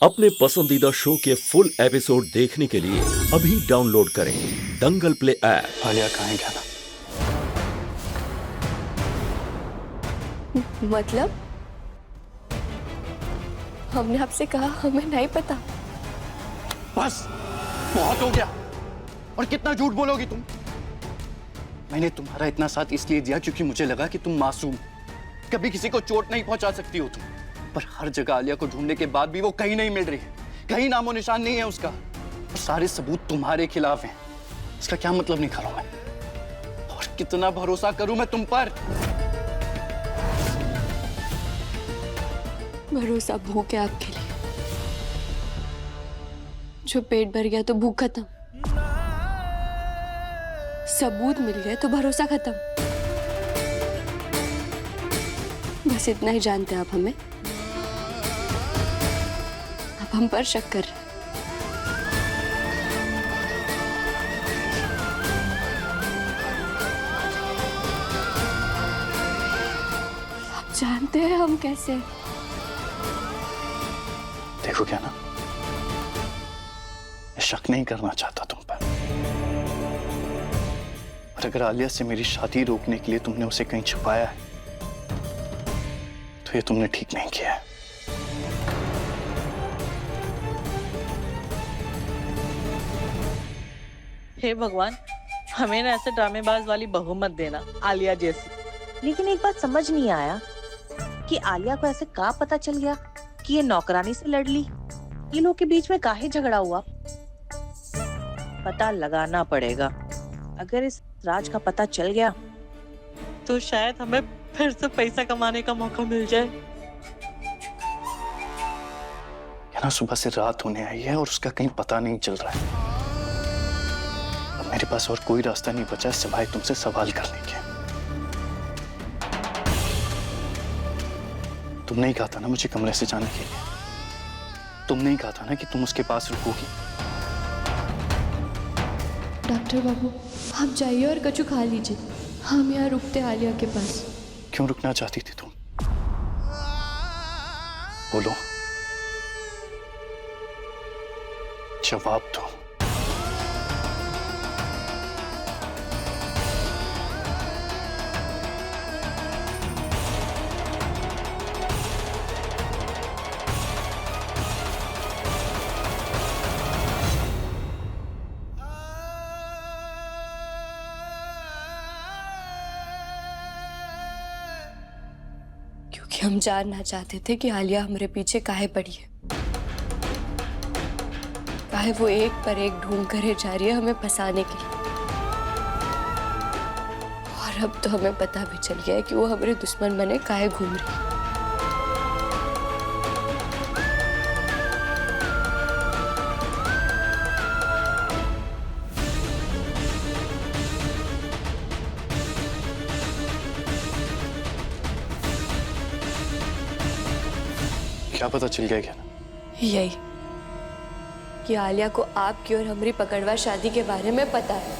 अपने पसंदीदा शो के फुल एपिसोड देखने के लिए अभी डाउनलोड करें दंगल प्ले ऐप। आलिया कहाँ है क्या ना? मतलब हमने आपसे कहा हमें नहीं पता। बस बहुत हो गया। और कितना झूठ बोलोगी तुम? मैंने तुम्हारा इतना साथ इसलिए दिया क्योंकि मुझे लगा कि तुम मासूम, कभी किसी को चोट नहीं पहुंचा सकती हो तुम। पर हर जगह आलिया को ढूंढने के बाद भी वो कहीं नहीं मिल रही है, कहीं नामो निशान नहीं है उसका। और सारे सबूत तुम्हारे खिलाफ हैं। इसका क्या मतलब निकालूं मैं? और कितना भरोसा करूं मैं तुम पर? भरोसा भूख है आपके लिए। जो पेट भर गया तो भूख खत्म, सबूत मिल गए तो भरोसा खत्म। बस इतना ही जानते हैं आप हमें। अब हम पर शक कर रहे हैं। आप जानते हैं हम कैसे? देखो क्या ना, मैं शक नहीं करना चाहता तुम पर, और अगर आलिया से मेरी शादी रोकने के लिए तुमने उसे कहीं छुपाया है तो ये तुमने ठीक नहीं किया है। हे भगवान, हमें ना ऐसे ड्रामेबाज वाली बहू मत देना आलिया जैसी। लेकिन एक बात समझ नहीं आया कि आलिया को ऐसे कहाँ पता चल गया कि ये नौकरानी से लड़ ली। ये लोग के बीच में काहे झगड़ा हुआ? पता लगाना पड़ेगा। अगर इस राज का पता चल गया तो शायद हमें फिर से पैसा कमाने का मौका मिल जाए। ना सुबह से रात होने आई है और उसका कहीं पता नहीं चल रहा है। अब मेरे पास और कोई रास्ता नहीं बचा सिवाय तुमसे सवाल करने के। तुमने ही कहा था ना मुझे कमरे से जाने के लिए। तुमने ही कहा था ना कि तुम उसके पास रुकोगी। डॉक्टर बाबू, आप जाइए और कछु खा लीजिए। हम यहाँ रुकते आलिया के पास। क्यों रुकना चाहती थी तुम? बोलो, जवाब दो। क्योंकि हम जानना चाहते थे कि आलिया हमारे पीछे काहे पड़ी है, काहे वो एक पर एक ढूंढ कर जा रही है हमें फंसाने के लिए। और अब तो हमें पता भी चल गया है कि वो हमारे दुश्मन बने काहे घूम रही है। क्या पता चल गया क्या ना? यही कि आलिया को आपकी और हमारी पकड़वा शादी के बारे में पता है।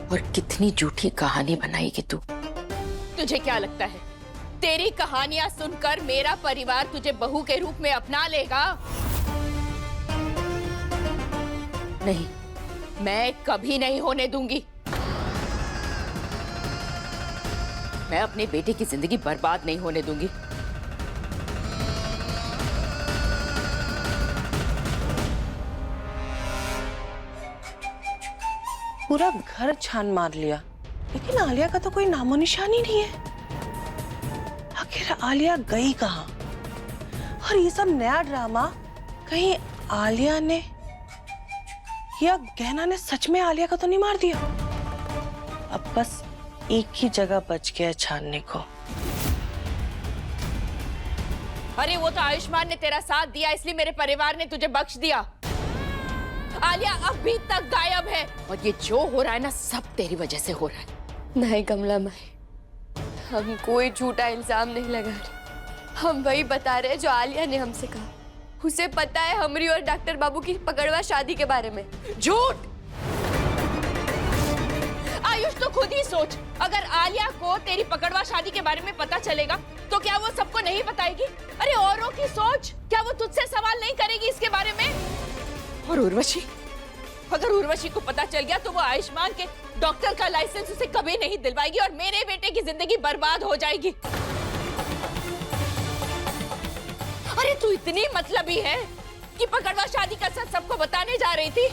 और कितनी झूठी कहानी बनाएगी तू। तुझे क्या लगता है तेरी कहानियां सुनकर मेरा परिवार तुझे बहू के रूप में अपना लेगा? नहीं, मैं कभी नहीं होने दूंगी। मैं अपने बेटे की जिंदगी बर्बाद नहीं होने दूंगी। पूरा घर छान मार लिया, लेकिन आलिया का तो कोई नामो निशान ही नहीं है। आखिर आलिया गई कहाँ? और ये सब नया ड्रामा कहीं आलिया ने या गहना ने सच में आलिया का तो नहीं मार दिया? अब बस एक ही जगह बच गया छानने को। अरे वो तो आयुष्मान ने तेरा साथ दिया, इसलिए मेरे परिवार ने तुझे बख्श दिया। आलिया अभी तक गायब है। और ये जो हो रहा है ना, सब तेरी वजह से हो रहा है। नहीं कमला माई, हम कोई झूठा इल्जाम नहीं लगा रहे। हम वही बता रहे हैं जो आलिया ने हमसे कहा। उसे पता है हमरी और डॉक्टर बाबू की पकड़वा शादी के बारे में। झूठ! आयुष तो खुद ही सोच, अगर आलिया को तेरी पकड़वा शादी के बारे में पता चलेगा तो क्या वो सबको नहीं बताएगी? अरे औरों की सोच, क्या वो तुझसे सवाल नहीं करेगी इसके बारे में? और उर्वशी, अगर उर्वशी को पता चल गया तो वो आयुष्मान के डॉक्टर का लाइसेंस उसे कभी नहीं दिलवाएगी और मेरे बेटे की जिंदगी बर्बाद हो जाएगी। अरे तू इतनी मतलबी है कि पकड़वा शादी का सच सबको बताने जा रही थी।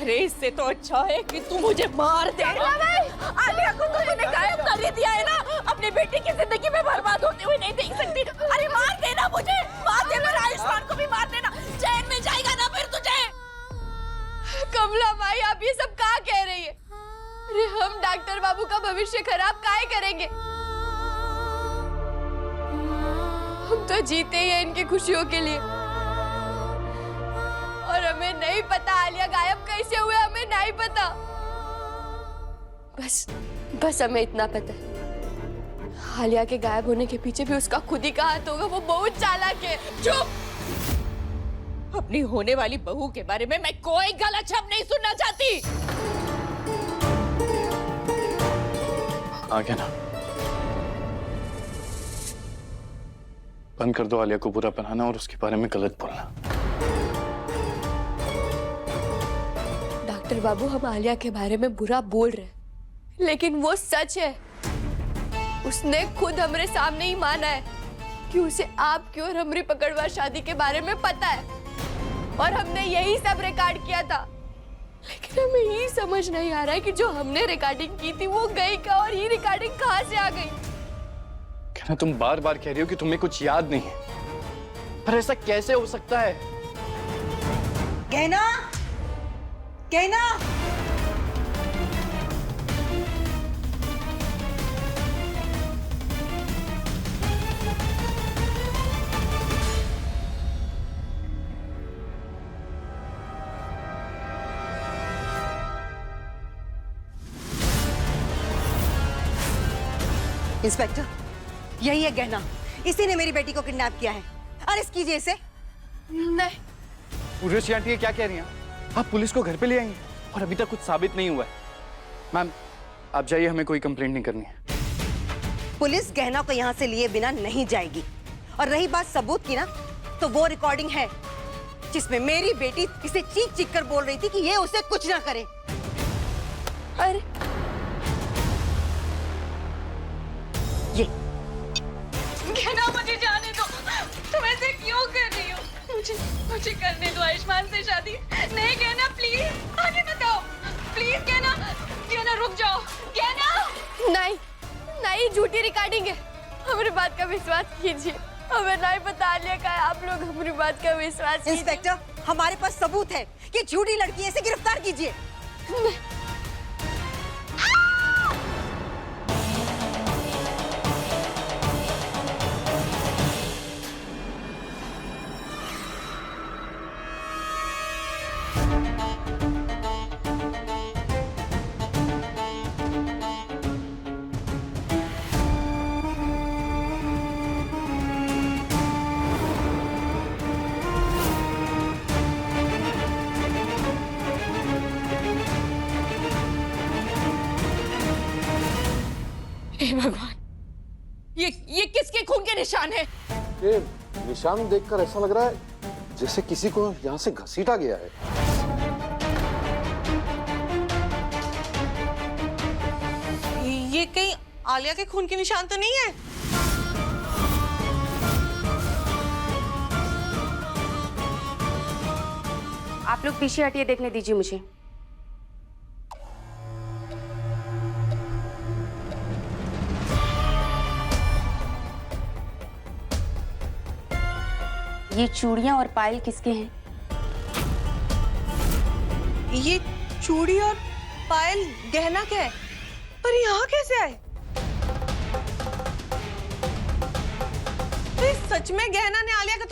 अरे इससे तो अच्छा है कि तू मुझे मार दे। आलिया को तो तूने गायब कर ही दिया है ना, अपने बेटे की जिंदगी में बर्बाद होते हुए नहीं देख सकती। अरे मार देना मुझे, मार दे, पर आयुष्मान को भी मार देना, चैन में जाएगा ना फिर तुझे। कमला माई, आप ये सब क्या कह रही है? अरे हम डॉक्टर बाबू का भविष्य खराब काहे करेंगे? हम तो जीते ही हैं इनकी खुशियों के लिए। और हमें नहीं पता आलिया गायब कैसे हुए, हमें नहीं पता। बस हमें इतना पता है, आलिया के गायब होने के पीछे भी उसका खुद ही का हाथ होगा। वो बहुत चालाक है। चुप! अपनी होने वाली बहू के बारे में मैं कोई गलत शब्द नहीं सुनना चाहती। आ गया ना, बंद कर दो आलिया को बुरा बनाना और उसके बारे में गलत बोलना। डॉक्टर बाबू, हम आलिया के बारे में बुरा बोल रहे हैं, लेकिन वो सच है। उसने खुद हमारे सामने ही माना है कि उसे आपकी और हमारी पकड़वा शादी के बारे में पता है, और हमने यही सब रिकॉर्ड किया था। लेकिन हमें ये समझ नहीं आ रहा है कि जो हमने रिकॉर्डिंग की थी वो गई कहाँ, और ये रिकॉर्डिंग कहाँ से आ गई? कहना, तुम बार बार कह रही हो कि तुम्हें कुछ याद नहीं है, पर ऐसा कैसे हो सकता है? कहना, कहना, इंस्पेक्टर, यही है गहना। इसी ने मेरी बेटी को किडनैप किया है। अरेस्ट कीजिए इसे। नहीं। उर्वशी आंटी, ये क्या कह रही हैं? आप पुलिस को घर पे ले आएंगे और अभी तक कुछ साबित नहीं हुआ है। मैम, आप जाइए, हमें कोई कंप्लेंट नहीं करनी है। पुलिस गहना को यहाँ से लिए बिना नहीं जाएगी। और रही बात सबूत की ना, तो वो रिकॉर्डिंग है जिसमें मेरी बेटी इसे चीख चीख कर बोल रही थी कि ये उसे कुछ ना करे। अरे ये कहना, मुझे जाने दो। तुम ऐसे क्यों कर रही हो? मुझे करने दो आयुष्मान से शादी। नहीं कहना, प्लीज आगे बताओ। प्लीज कहना रुक जाओ। कहना, नहीं झूठी रिकॉर्डिंग है। हमारी बात का विश्वास कीजिए। हमें नहीं पता आलिया का है, आप लोग हमारी बात का विश्वास कीजिए। इंस्पेक्टर, हमारे पास सबूत है कि झूठी लड़की है, इसे गिरफ्तार कीजिए। हे भगवान, ये किसके खून के निशान है? ये निशान देखकर ऐसा लग रहा है जैसे किसी को यहाँ से घसीटा गया है। ये कहीं आलिया के खून के निशान तो नहीं है? आप लोग पीछे हटिए, देखने दीजिए मुझे। ये चूड़ियां और पायल किसके हैं? ये चूड़ी और पायल गहना क्या है? पर यहाँ कैसे आए? तो सच में गहना ने आलिया का